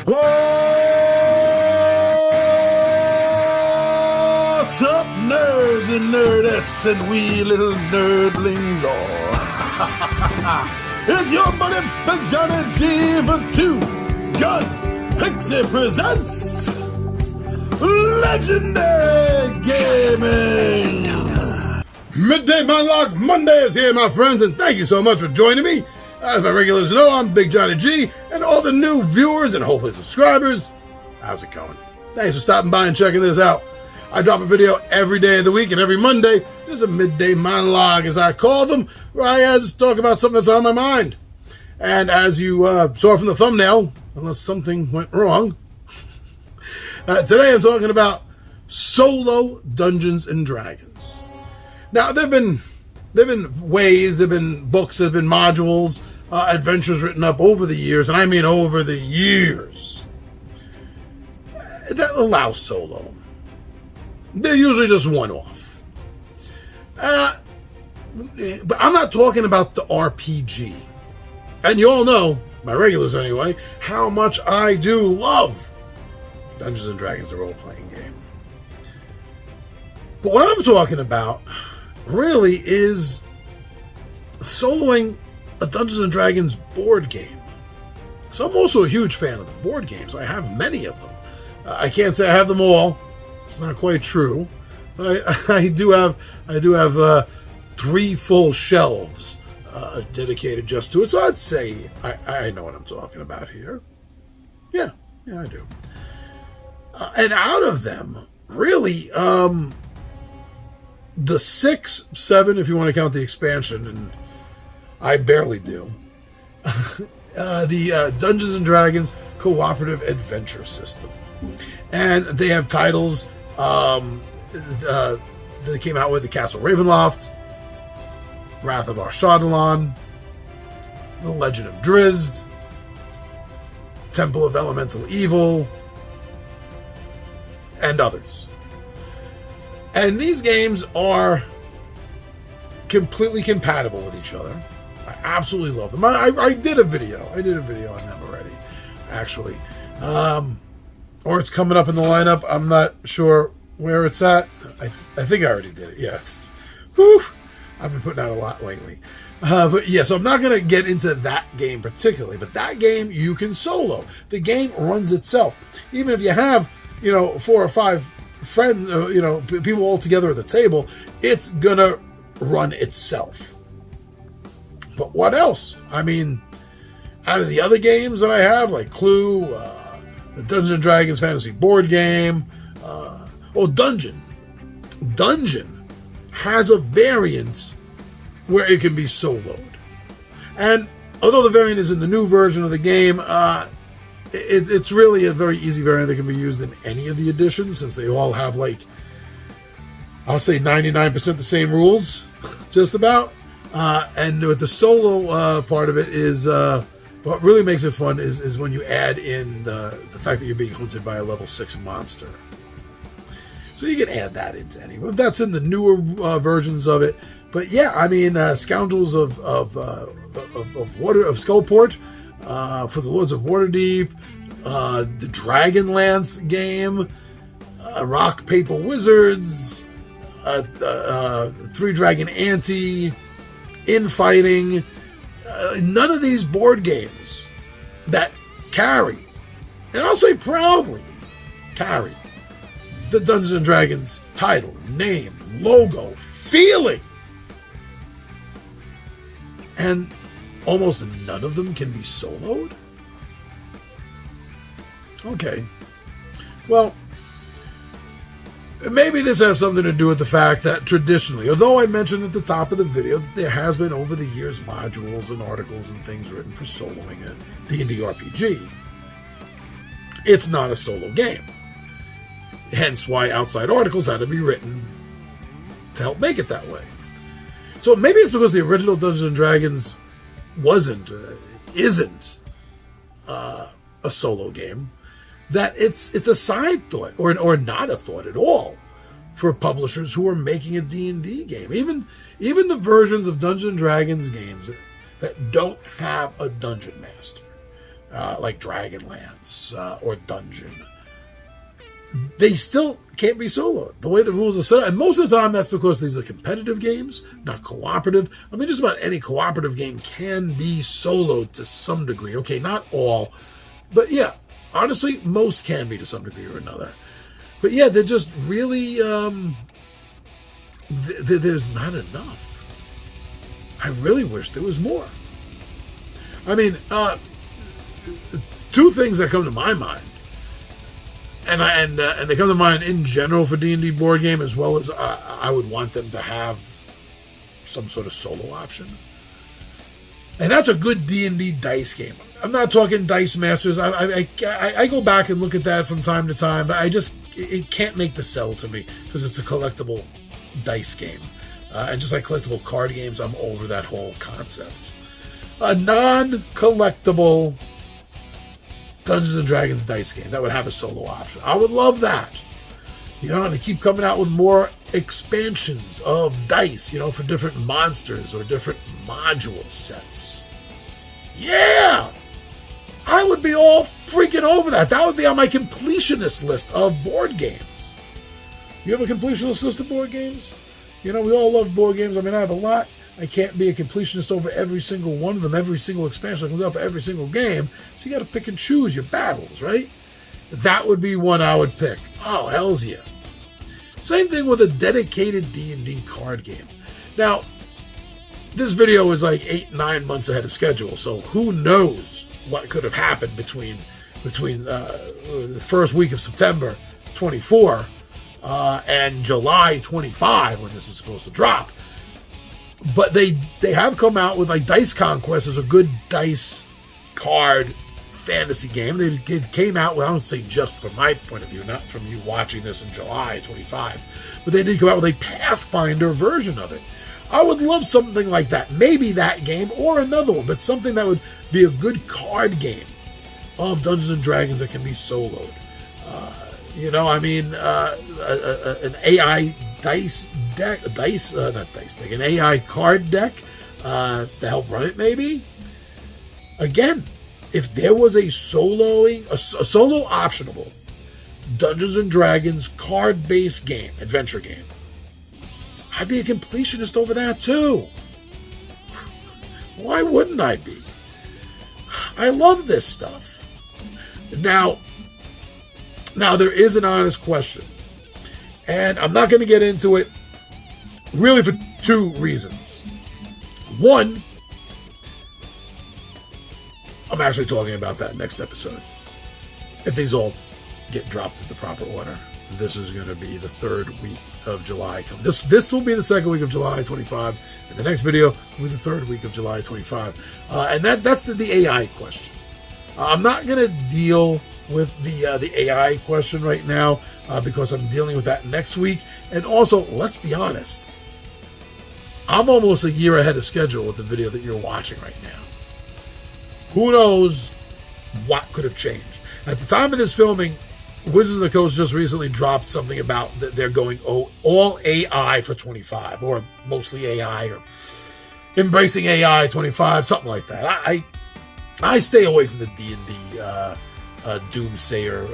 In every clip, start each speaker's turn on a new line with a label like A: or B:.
A: What's up, nerds and nerdettes and wee little nerdlings all? It's your buddy Big Johnny G for Two Gun Pixie presents Legendary Gaming. Midday Monologue Monday is here, my friends, and thank you so much for joining me. As my regulars know, I'm Big Johnny G, and all the new viewers and hopefully subscribers, how's it going? Thanks for stopping by and checking this out. I drop a video every day of the week, and every Monday there's a Midday Monologue, as I call them, where I just talk about something that's on my mind. And as you saw from the thumbnail, unless something went wrong, today I'm talking about solo Dungeons and Dragons. Now, there've been ways, there've been books, there've been modules, adventures written up over the years, and I mean over the years, that allow solo. They're usually just one-off. But I'm not talking about the RPG. And you all know, my regulars anyway, how much I do love Dungeons and Dragons, the role-playing game. But what I'm talking about really is soloing a Dungeons and Dragons board game. So I'm also a huge fan of the board games. I have many of them. I can't say I have them all. It's not quite true, but I do have 3 full shelves dedicated just to it. So I'd say I know what I'm talking about here. Yeah, I do. And out of them, really, the 6, 7, if you want to count the expansion, and I barely do, the Dungeons and Dragons Cooperative Adventure System. And they have titles they came out with: the Castle Ravenloft, Wrath of Ar-Shadowlan, The Legend of Drizzt, Temple of Elemental Evil, and others. And these games are completely compatible with each other. I absolutely love them. I did a video on them already, actually. Or it's coming up in the lineup. I'm not sure where it's at. I think I already did it. Yeah. Whew. I've been putting out a lot lately. But yeah, so I'm not going to get into that game particularly. But that game, you can solo. The game runs itself. Even if you have, 4 or 5 friends, people all together at the table, it's going to run itself. But what else? I mean, out of the other games that I have, like Clue, the Dungeons and Dragons fantasy board game, Dungeon has a variant where it can be soloed. And although the variant is in the new version of the game, it's really a very easy variant that can be used in any of the editions, since they all have, I'll say 99% the same rules, just about. And with the solo part of it is, what really makes it fun is when you add in the fact that you're being hunted by a level 6 monster. So you can add that into any. That's in the newer versions of it. But yeah, I mean, Scoundrels of Skullport, for the Lords of Waterdeep, the Dragonlance game, Rock Paper Wizards, 3 Dragon Ante, Infighting. None of these board games that carry, and I'll say proudly, carry the Dungeons and Dragons title, name, logo, feeling. And almost none of them can be soloed? Okay. Well, maybe this has something to do with the fact that traditionally, although I mentioned at the top of the video that there has been over the years modules and articles and things written for soloing a D&D RPG, it's not a solo game. Hence why outside articles had to be written to help make it that way. So maybe it's because the original Dungeons and Dragons isn't a solo game, that it's a side thought or not a thought at all for publishers who are making a D&D game. Even the versions of Dungeons and Dragons games that don't have a dungeon master, like Dragonlance or Dungeon. They still can't be soloed the way the rules are set up. And most of the time, that's because these are competitive games, not cooperative. I mean, just about any cooperative game can be soloed to some degree. Okay, not all. But yeah, honestly, most can be to some degree or another. But yeah, they're just really... there's not enough. I really wish there was more. I mean, two things that come to my mind. And they come to mind in general for D&D board game, as well as I would want them to have some sort of solo option. And that's a good D&D dice game. I'm not talking Dice Masters. I go back and look at that from time to time, but it can't make the sell to me because it's a collectible dice game. And just like collectible card games, I'm over that whole concept. A non-collectible Dungeons and Dragons dice game that would have a solo option. I would love that. You know, and they keep coming out with more expansions of dice, you know, for different monsters or different module sets. Yeah! I would be all freaking over that. That would be on my completionist list of board games. You have a completionist list of board games? You know, we all love board games. I mean, I have a lot. I can't be a completionist over every single one of them, every single expansion that comes out for every single game. So you got to pick and choose your battles, right? That would be one I would pick. Oh, hells yeah. Same thing with a dedicated D&D card game. Now, this video is like 8-9 months ahead of schedule, so who knows what could have happened between the first week of September 24 and July 25 when this is supposed to drop. But they have come out with, like, Dice Conquest is a good dice card fantasy game. They came out with, I don't say just from my point of view, not from you watching this in July 25, but they did come out with a Pathfinder version of it. I would love something like that. Maybe that game or another one, but something that would be a good card game of Dungeons and Dragons that can be soloed. You know, I mean, an AI dice deck, an AI card deck to help run it, maybe. Again, if there was a solo optionable Dungeons and Dragons card-based game, adventure game, I'd be a completionist over that too. Why wouldn't I be? I love this stuff. Now there is an honest question. And I'm not going to get into it really for two reasons. One, I'm actually talking about that next episode. If these all get dropped in the proper order. This is going to be the third week of July. This will be the second week of July 25. And the next video will be the third week of July 25. And that's the AI question. I'm not going to deal with the AI question right now because I'm dealing with that next week. And also, let's be honest, I'm almost a year ahead of schedule with the video that you're watching right now. Who knows what could have changed? At the time of this filming, Wizards of the Coast just recently dropped something about that they're going all AI for 25, or mostly AI, or embracing AI 25, something like that. I stay away from the D&D Doomsayer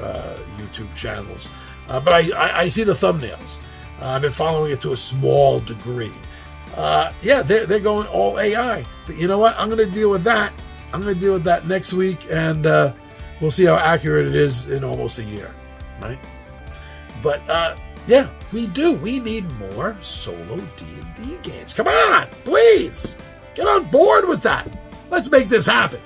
A: YouTube channels, but I see the thumbnails. I've been following it to a small degree. Yeah, they're going all AI, but you know what? I'm going to deal with that. I'm going to deal with that next week, and we'll see how accurate it is in almost a year, right? But yeah, we need more solo D&D games. Come on, please get on board with that. Let's make this happen.